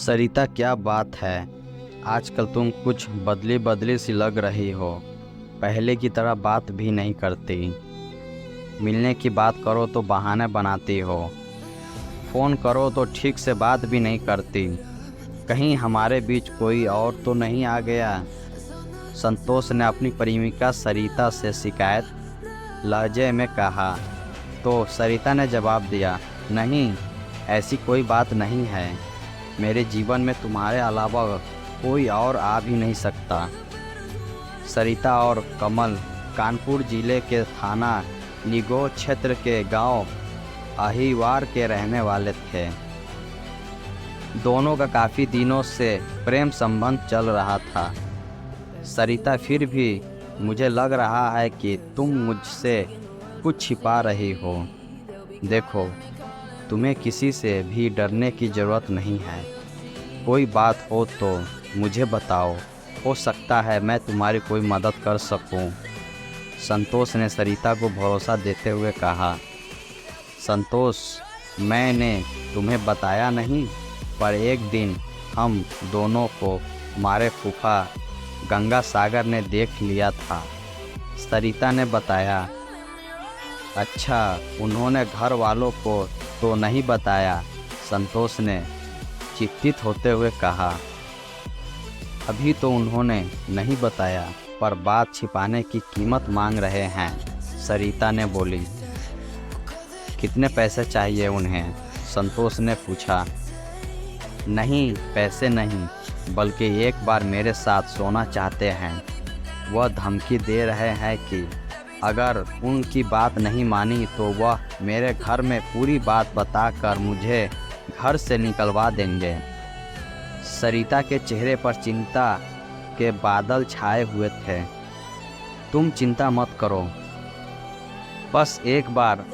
सरिता, क्या बात है? आजकल तुम कुछ बदली बदली सी लग रही हो। पहले की तरह बात भी नहीं करती। मिलने की बात करो तो बहाने बनाती हो। फ़ोन करो तो ठीक से बात भी नहीं करती। कहीं हमारे बीच कोई और तो नहीं आ गया? संतोष ने अपनी प्रेमिका सरिता से शिकायत लहजे में कहा। तो सरिता ने जवाब दिया, नहीं, ऐसी कोई बात नहीं है। मेरे जीवन में तुम्हारे अलावा कोई और आ भी नहीं सकता। सरिता और कमल कानपुर जिले के थाना निगो क्षेत्र के गांव अहिवार के रहने वाले थे। दोनों का काफ़ी दिनों से प्रेम संबंध चल रहा था। सरिता, फिर भी मुझे लग रहा है कि तुम मुझसे कुछ छिपा रही हो। देखो, तुम्हें किसी से भी डरने की ज़रूरत नहीं है। कोई बात हो तो मुझे बताओ, हो सकता है मैं तुम्हारी कोई मदद कर सकूं। संतोष ने सरिता को भरोसा देते हुए कहा। संतोष, मैंने तुम्हें बताया नहीं, पर एक दिन हम दोनों को हमारे फूफा गंगा सागर ने देख लिया था, सरिता ने बताया। अच्छा, उन्होंने घर वालों को तो नहीं बताया? संतोष ने चिंतित होते हुए कहा। अभी तो उन्होंने नहीं बताया, पर बात छिपाने की कीमत मांग रहे हैं, सरिता ने बोली। कितने पैसे चाहिए उन्हें? संतोष ने पूछा। नहीं, पैसे नहीं, बल्कि एक बार मेरे साथ सोना चाहते हैं। वह धमकी दे रहे हैं कि अगर उनकी बात नहीं मानी तो वह मेरे घर में पूरी बात बताकर मुझे घर से निकलवा देंगे। सरिता के चेहरे पर चिंता के बादल छाए हुए थे। तुम चिंता मत करो, बस एक बार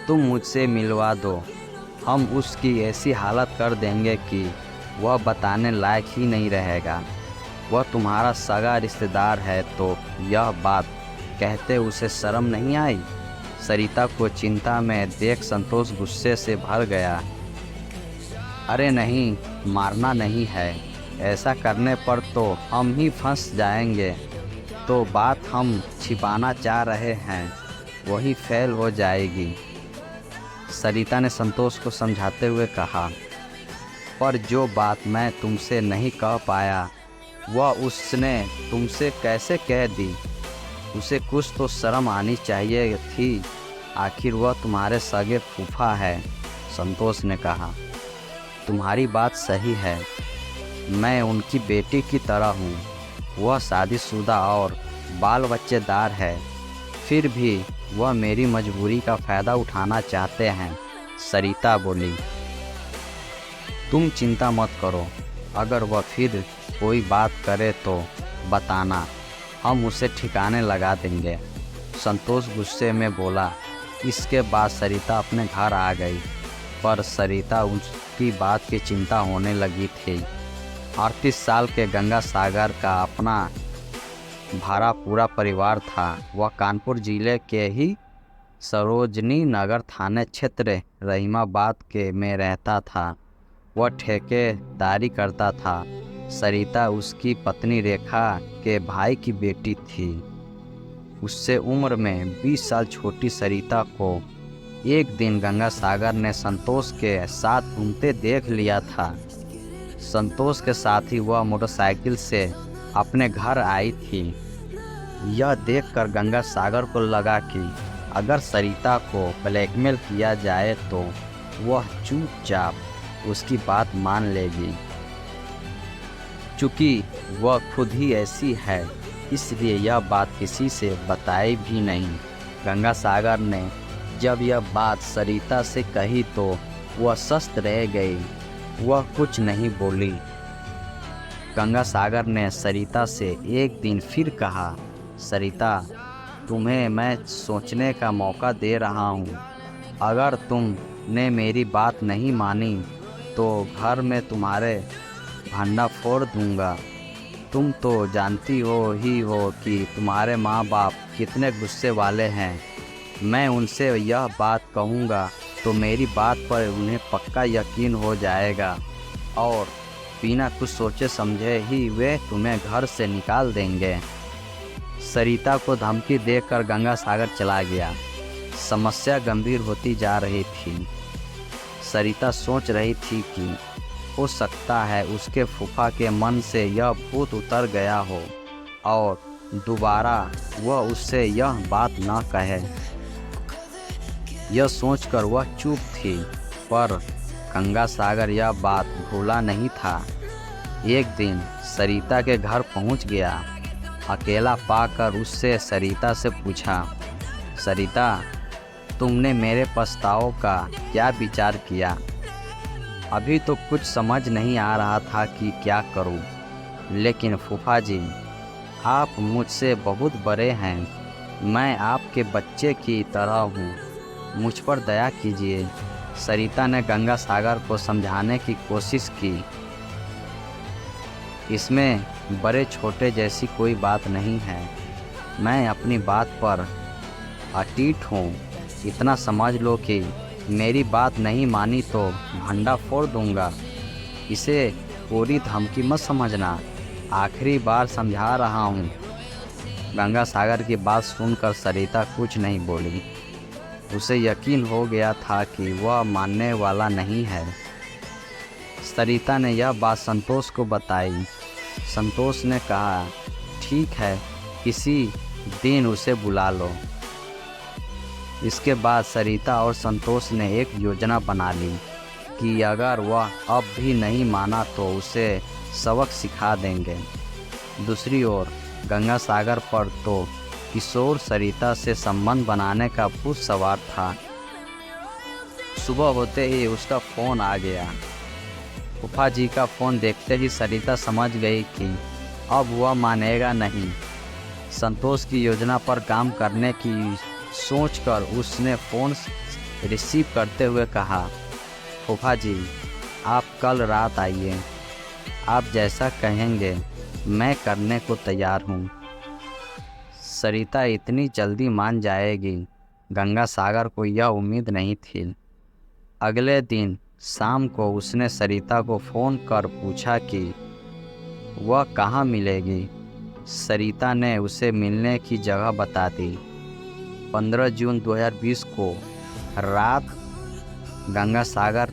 तुम मुझसे मिलवा दो। हम उसकी ऐसी हालत कर देंगे कि वह बताने लायक ही नहीं रहेगा। वह तुम्हारा सगा रिश्तेदार है, तो यह बात कहते उसे शर्म नहीं आई? सरिता को चिंता में देख संतोष गुस्से से भर गया। अरे नहीं, मारना नहीं है। ऐसा करने पर तो हम ही फंस जाएंगे। तो बात हम छिपाना चाह रहे हैं वही फेल हो जाएगी, सरिता ने संतोष को समझाते हुए कहा। पर जो बात मैं तुमसे नहीं कह पाया, वह उसने तुमसे कैसे कह दी? उसे कुछ तो शर्म आनी चाहिए थी। आखिर वह तुम्हारे सगे फूफा है, संतोष ने कहा। तुम्हारी बात सही है, मैं उनकी बेटी की तरह हूँ। वह शादीशुदा और बाल बच्चेदार है, फिर भी वह मेरी मजबूरी का फ़ायदा उठाना चाहते हैं, सरिता बोली। तुम चिंता मत करो, अगर वह फिर कोई बात करे तो बताना, हम उसे ठिकाने लगा देंगे, संतोष गुस्से में बोला। इसके बाद सरिता अपने घर आ गई, पर सरिता उसकी बात की चिंता होने लगी थी। 38 साल के गंगा सागर का अपना भरा पूरा परिवार था। वह कानपुर जिले के ही सरोजनी नगर थाने क्षेत्र रहीमाबाद के में रहता था। वह ठेकेदारी करता था। सरिता उसकी पत्नी रेखा के भाई की बेटी थी। उससे उम्र में 20 साल छोटी सरिता को एक दिन गंगा सागर ने संतोष के साथ घूमते देख लिया था। संतोष के साथ ही वह मोटरसाइकिल से अपने घर आई थी। यह देखकर गंगा सागर को लगा कि अगर सरिता को ब्लैकमेल किया जाए तो वह चुपचाप उसकी बात मान लेगी। चूँकि वह खुद ही ऐसी है, इसलिए यह बात किसी से बताई भी नहीं। गंगा सागर ने जब यह बात सरिता से कही तो वह सस्त रह गई। वह कुछ नहीं बोली। गंगा सागर ने सरिता से एक दिन फिर कहा, सरिता, तुम्हें मैं सोचने का मौका दे रहा हूँ। अगर तुमने मेरी बात नहीं मानी तो घर में तुम्हारे भंडा फोड़ दूँगा। तुम तो जानती हो कि तुम्हारे माँ बाप कितने गुस्से वाले हैं। मैं उनसे यह बात कहूँगा तो मेरी बात पर उन्हें पक्का यकीन हो जाएगा और बिना कुछ सोचे समझे ही वे तुम्हें घर से निकाल देंगे। सरिता को धमकी देकर गंगासागर चला गया। समस्या गंभीर होती जा रही थी। सरिता सोच रही थी कि हो सकता है उसके फूफा के मन से यह भूत उतर गया हो और दोबारा वह उससे यह बात न कहे। यह सोचकर वह चुप थी, पर गंगासागर यह बात भूला नहीं था। एक दिन सरिता के घर पहुंच गया। अकेला पाकर उससे सरिता से पूछा, सरिता, तुमने मेरे प्रस्ताव का क्या विचार किया? अभी तो कुछ समझ नहीं आ रहा था कि क्या करूं, लेकिन फूफा जी, आप मुझसे बहुत बड़े हैं। मैं आपके बच्चे की तरह हूँ, मुझ पर दया कीजिए। सरिता ने गंगासागर को समझाने की कोशिश की। इसमें बड़े छोटे जैसी कोई बात नहीं है। मैं अपनी बात पर अटिट हूँ। इतना समझ लो कि मेरी बात नहीं मानी तो भंडा फोड़ दूँगा। इसे पूरी धमकी मत समझना, आखिरी बार समझा रहा हूँ। गंगासागर की बात सुनकर सरिता कुछ नहीं बोली। उसे यकीन हो गया था कि वह मानने वाला नहीं है। सरिता ने यह बात संतोष को बताई। संतोष ने कहा, ठीक है, किसी दिन उसे बुला लो। इसके बाद सरिता और संतोष ने एक योजना बना ली कि अगर वह अब भी नहीं माना तो उसे सबक सिखा देंगे। दूसरी ओर गंगासागर पर तो किशोर सरिता से संबंध बनाने का भूत सवार था। सुबह होते ही उसका फ़ोन आ गया। फूफा जी का फ़ोन देखते ही सरिता समझ गई कि अब वह मानेगा नहीं। संतोष की योजना पर काम करने की सोचकर उसने फ़ोन रिसीव करते हुए कहा, फूफा जी, आप कल रात आइए। आप जैसा कहेंगे मैं करने को तैयार हूँ। सरिता इतनी जल्दी मान जाएगी, गंगासागर को यह उम्मीद नहीं थी। अगले दिन शाम को उसने सरिता को फ़ोन कर पूछा कि वह कहाँ मिलेगी। सरिता ने उसे मिलने की जगह बता दी। 15 जून 2020 को रात गंगासागर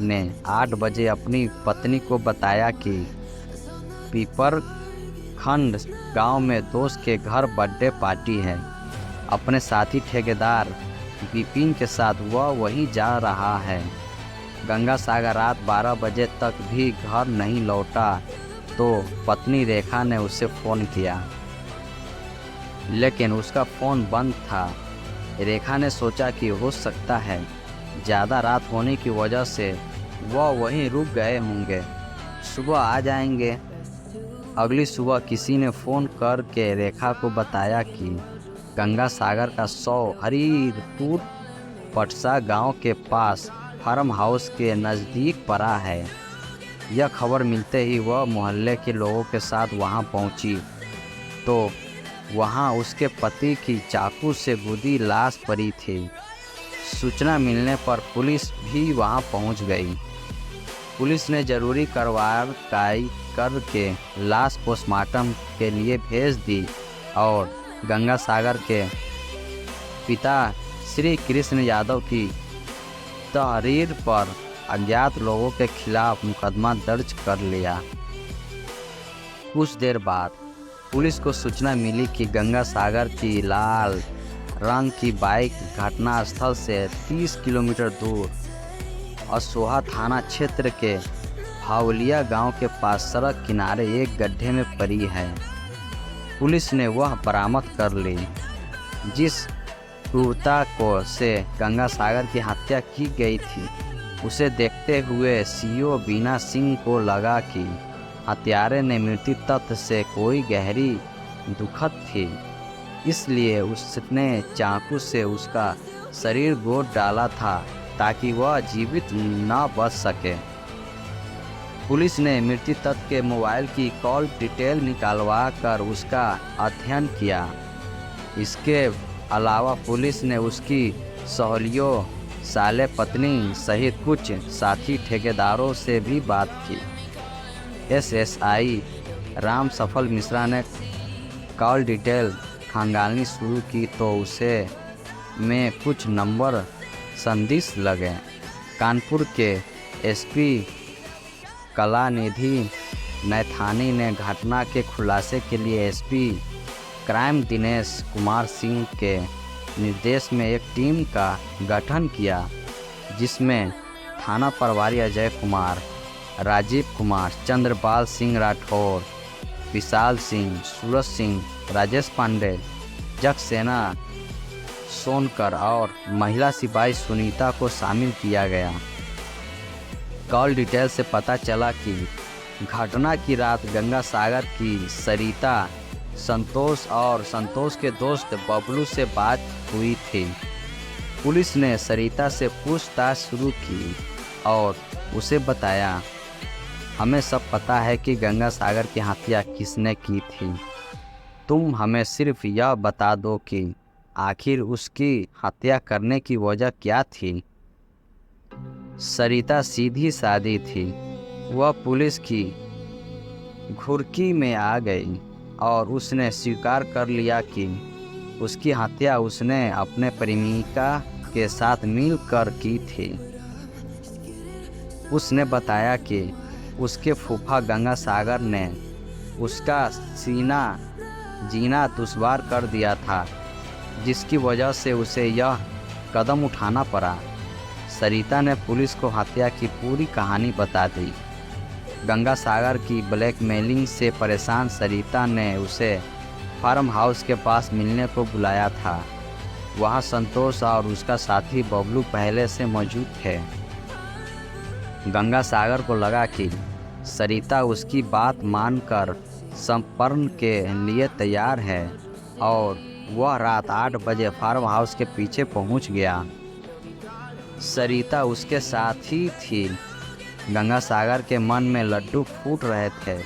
ने 8 बजे अपनी पत्नी को बताया कि पीपरखंड गांव में दोस्त के घर बर्थडे पार्टी है। अपने साथी ठेकेदार विपिन के साथ वह वहीं जा रहा है। गंगासागर रात 12 बजे तक भी घर नहीं लौटा तो पत्नी रेखा ने उसे फ़ोन किया, लेकिन उसका फ़ोन बंद था। रेखा ने सोचा कि हो सकता है ज़्यादा रात होने की वजह से वह वहीं रुक गए होंगे, सुबह आ जाएंगे। अगली सुबह किसी ने फ़ोन करके रेखा को बताया कि गंगासागर का 100 हरिपुर पटसा गांव के पास फार्म हाउस के नज़दीक पड़ा है। यह खबर मिलते ही वह मोहल्ले के लोगों के साथ वहां पहुंची तो वहां उसके पति की चाकू से गुदी लाश पड़ी थी। सूचना मिलने पर पुलिस भी वहां पहुंच गई। पुलिस ने जरूरी कार्रवाई करके लाश पोस्टमार्टम के लिए भेज दी और गंगासागर के पिता श्री कृष्ण यादव की तहरीर पर अज्ञात लोगों के खिलाफ मुकदमा दर्ज कर लिया। कुछ देर बाद पुलिस को सूचना मिली कि गंगासागर की लाल रंग की बाइक घटनास्थल से 30 किलोमीटर दूर असोहा थाना क्षेत्र के हावलिया गांव के पास सड़क किनारे एक गड्ढे में पड़ी है। पुलिस ने वह बरामद कर ली। जिस क्रूरता को से गंगासागर की हत्या की गई थी, उसे देखते हुए सीओ बीना सिंह को लगा कि हत्यारे ने मृत्यु तथ्य से कोई गहरी दुखद थी, इसलिए उसने चाकू से उसका शरीर गोद डाला था ताकि वह जीवित न बच सके। पुलिस ने मृत्यु तथ्य के मोबाइल की कॉल डिटेल निकालवा कर उसका अध्ययन किया। इसके अलावा पुलिस ने उसकी सहेलियों, साले पत्नी सहित कुछ साथी ठेकेदारों से भी बात की। एसएसआई राम सफल मिश्रा ने कॉल डिटेल खंगालनी शुरू की तो उसे में कुछ नंबर संदिग्ध लगे। कानपुर के एसपी कलानिधि नैथानी ने घटना के खुलासे के लिए एसपी क्राइम दिनेश कुमार सिंह के निर्देश में एक टीम का गठन किया, जिसमें थाना प्रभारी अजय कुमार, राजीव कुमार, चंद्रपाल सिंह राठौर, विशाल सिंह, सूरज सिंह, राजेश पांडे, जगसेना सोनकर और महिला सिपाही सुनीता को शामिल किया गया। कॉल डिटेल से पता चला कि घटना की रात गंगा सागर की सरिता संतोष और संतोष के दोस्त बबलू से बात हुई थी। पुलिस ने सरिता से पूछताछ शुरू की और उसे बताया, हमें सब पता है कि गंगा सागर की हत्या किसने की थी। तुम हमें सिर्फ यह बता दो कि आखिर उसकी हत्या करने की वजह क्या थी। सरिता सीधी सादी थी। वह पुलिस की घुर्की में आ गई और उसने स्वीकार कर लिया कि उसकी हत्या उसने अपने प्रेमिका के साथ मिलकर की थी। उसने बताया कि उसके फूफा गंगा सागर ने उसका जीना दुश्वार कर दिया था, जिसकी वजह से उसे यह कदम उठाना पड़ा। सरिता ने पुलिस को हत्या की पूरी कहानी बता दी। गंगा सागर की ब्लैकमेलिंग से परेशान सरिता ने उसे फार्म हाउस के पास मिलने को बुलाया था। वहाँ संतोष और उसका साथी बबलू पहले से मौजूद थे। गंगा सागर को लगा कि सरिता उसकी बात मानकर संपर्क के लिए तैयार है और वह रात 8 बजे फार्म हाउस के पीछे पहुंच गया। सरिता उसके साथ ही थी। गंगा सागर के मन में लड्डू फूट रहे थे।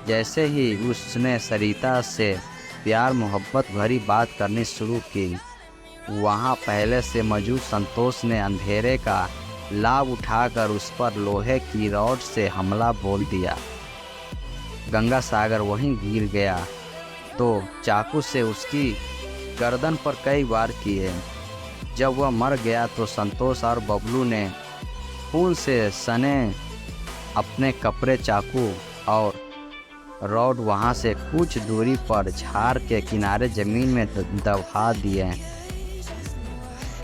जैसे ही उसने सरिता से प्यार मोहब्बत भरी बात करनी शुरू की, वहाँ पहले से मौजूद संतोष ने अंधेरे का लाभ उठाकर उस पर लोहे की रॉड से हमला बोल दिया। गंगा सागर वहीं गिर गया तो चाकू से उसकी गर्दन पर कई वार किए। जब वह मर गया तो संतोष और बबलू ने खून से सने अपने कपड़े, चाकू और रॉड वहां से कुछ दूरी पर झाड़ के किनारे जमीन में दबा दिए।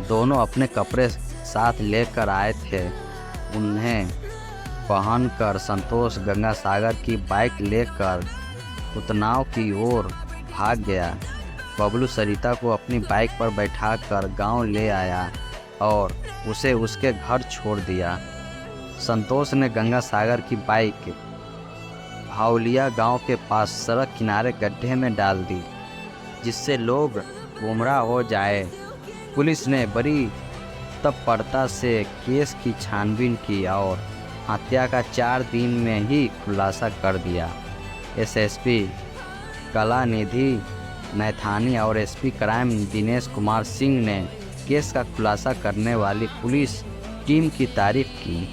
दोनों अपने कपड़े साथ लेकर आए थे। उन्हें पहनकर संतोष गंगा सागर की बाइक लेकर उतनाव की ओर भाग गया। बबलू सरिता को अपनी बाइक पर बैठाकर गांव ले आया और उसे उसके घर छोड़ दिया। संतोष ने गंगा सागर की बाइक भावलिया गांव के पास सड़क किनारे गड्ढे में डाल दी, जिससे लोग गुमराह हो जाए। पुलिस ने बड़ी तत्परता से केस की छानबीन की और हत्या का 4 दिन में ही खुलासा कर दिया। एसएसपी कलानिधि नैथानी और एसपी क्राइम दिनेश कुमार सिंह ने केस का खुलासा करने वाली पुलिस टीम की तारीफ की।